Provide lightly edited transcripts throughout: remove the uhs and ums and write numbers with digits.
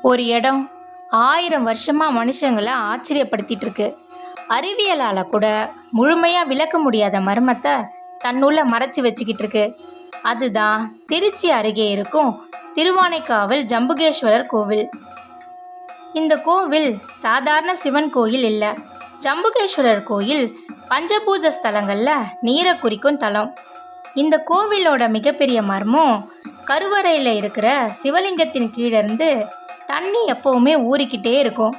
ஒரு இடம் 1000 வருஷமா மனுஷங்களை ஆச்சரியப்படுத்திட்டு இருக்கு. அறிவியலால கூட முழுமையா விளக்க முடியாத மர்மத்தை தன்னுள்ள மறைச்சு வச்சுக்கிட்டு இருக்கு. அதுதான் திருச்சி அருகே இருக்கும் திருவானைக்காவல் ஜம்புகேஸ்வரர் கோவில். இந்த கோவில் சாதாரண சிவன் கோயில் இல்ல. ஜம்புகேஸ்வரர் கோயில் பஞ்சபூத ஸ்தலங்கள்ல நீரை குறிக்கும் தலம். இந்த கோவிலோட மிகப்பெரிய மர்மம், கருவறையில இருக்கிற சிவலிங்கத்தின் கீழிருந்து தண்ணி எப்பவுமே ஊறிக்கிட்டே இருக்கும்.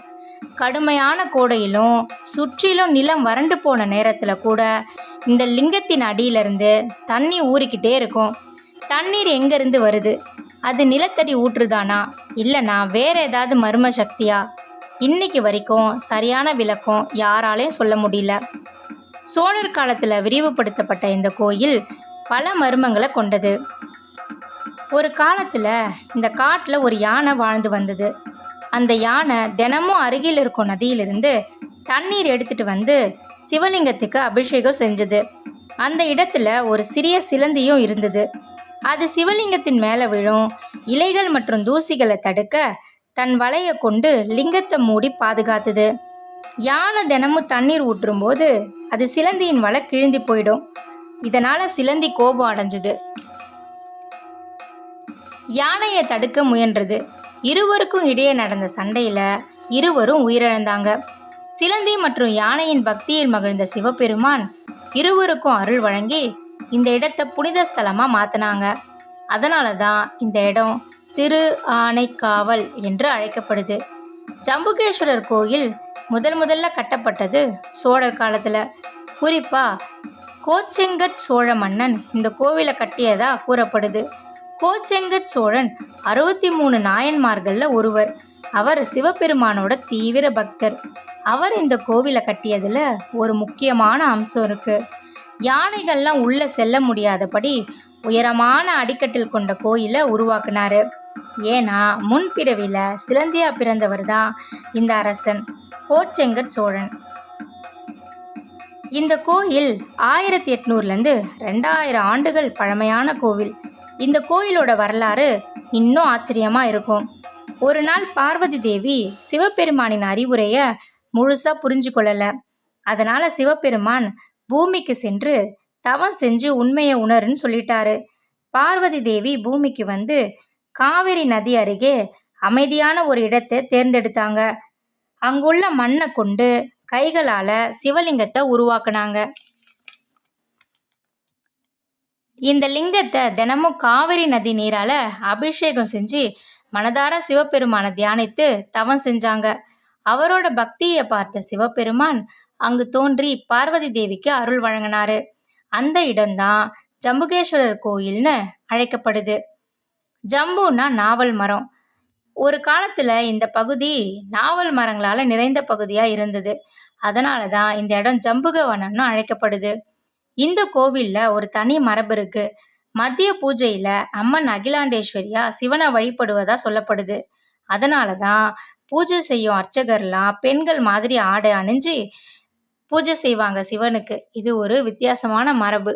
கடுமையான கோடையிலும் சுற்றிலும் நிலம் வறண்டு போன நேரத்துல கூட இந்த லிங்கத்தின் அடியிலிருந்து தண்ணி ஊறிக்கிட்டே இருக்கும். தண்ணீர் எங்கிருந்து வருது? அது நிலத்தடி ஊற்றுதானா, இல்லைனா வேற ஏதாவது மர்ம சக்தியா? இன்னைக்கு வரைக்கும் சரியான விளக்கம் யாராலையும் சொல்ல முடியல. சோழர் காலத்துல விரிவுபடுத்தப்பட்ட இந்த கோயில் பல மர்மங்களை கொண்டது. ஒரு காலத்துல இந்த காட்டுல ஒரு யானை வாழ்ந்து வந்தது. அந்த யானை தினமும் அருகில் இருக்கும் நதியிலிருந்து தண்ணீர் எடுத்துட்டு வந்து சிவலிங்கத்துக்கு அபிஷேகம் செஞ்சது. அந்த இடத்துல ஒரு சிறிய சிலந்தியும் இருந்தது. அது சிவலிங்கத்தின் மேல விழும் இலைகள் மற்றும் தூசிகளை தடுக்க தன் வலையை கொண்டு லிங்கத்தை மூடி பாதுகாத்தது. யானை தினமும் தண்ணீர் ஊற்றும் போது அது சிலந்தியின் வலை கிழிந்து போயிடும். இதனால சிலந்தி கோபம் அடைஞ்சது. யானையை தடுக்க முயன்றது. இருவருக்கும் இடையே நடந்த சண்டையில இருவரும் உயிரிழந்தாங்க. சிலந்தி மற்றும் யானையின் பக்தியில் மகிழ்ந்த சிவபெருமான் இருவருக்கும் அருள் வழங்கி இந்த இடத்தை புனித ஸ்தலமா மாத்தினாங்க. அதனாலதான் இந்த இடம் திரு ஆனைக்காவல் என்று அழைக்கப்படுது. ஜம்புகேஸ்வரர் கோயில் முதல்ல கட்டப்பட்டது சோழர் காலத்துல. குறிப்பா கோச்செங்கட் சோழ மன்னன் இந்த கோவிலை கட்டியதா கூறப்படுது. கோச்செங்கட் சோழன் 63 நாயன்மார்கள்ல ஒருவர். அவர் சிவபெருமானோட தீவிர பக்தர். அவர் இந்த கோவிலை கட்டியதுல ஒரு முக்கியமான அம்சம் இருக்கு. யானைகள்லாம் உள்ள செல்ல முடியாதபடி உயரமான அடிக்கட்டில் கொண்ட கோயிலை உருவாக்குனாரு. ஏன்னா முன்பிறவில சிலந்தியா பிறந்தவர் தான் இந்த அரசன் கோச்செங்கட் சோழன். இந்த கோயில் 1800லேருந்து 2000 ஆண்டுகள் பழமையான கோவில். இந்த கோயிலோட வரலாறு இன்னும் ஆச்சரியமா இருக்கும். ஒரு நாள் பார்வதி தேவி சிவபெருமானின் அறிவுரைய முழுசா புரிஞ்சு கொள்ளல. அதனால சிவபெருமான் பூமிக்கு சென்று தவம் செஞ்சு உண்மையை உணருன்னு சொல்லிட்டாரு. பார்வதி தேவி பூமிக்கு வந்து காவிரி நதி அருகே அமைதியான ஒரு இடத்தை தேர்ந்தெடுத்தாங்க. அங்குள்ள மண்ணை கொண்டு கைகளால சிவலிங்கத்தை உருவாக்குனாங்க. இந்த லிங்கத்தை தினமும் காவிரி நதி நீரால அபிஷேகம் செஞ்சு மனதார சிவபெருமானை தியானித்து தவம் செஞ்சாங்க. அவரோட பக்தியை பார்த்த சிவபெருமான் அங்கு தோன்றி பார்வதி தேவிக்கு அருள் வழங்கினாரு. அந்த இடம்தான் ஜம்புகேஸ்வரர் கோயில்னு அழைக்கப்படுது. ஜம்புனா நாவல் மரம். ஒரு காலத்துல இந்த பகுதி நாவல் மரங்களால நிறைந்த பகுதியா இருந்தது. அதனாலதான் இந்த இடம் ஜம்புகவனம்னு அழைக்கப்படுது. இந்த கோவில்ல ஒரு தனி மரபு இருக்கு. மதிய பூஜையில அம்மன் அகிலாண்டேஸ்வரியா சிவனை வழிபடுவதா சொல்லப்படுது. அதனாலதான் பூஜை செய்யும் அர்ச்சகர்லாம் பெண்கள் மாதிரி ஆடை அணிஞ்சு பூஜை செய்வாங்க சிவனுக்கு. இது ஒரு வித்தியாசமான மரபு.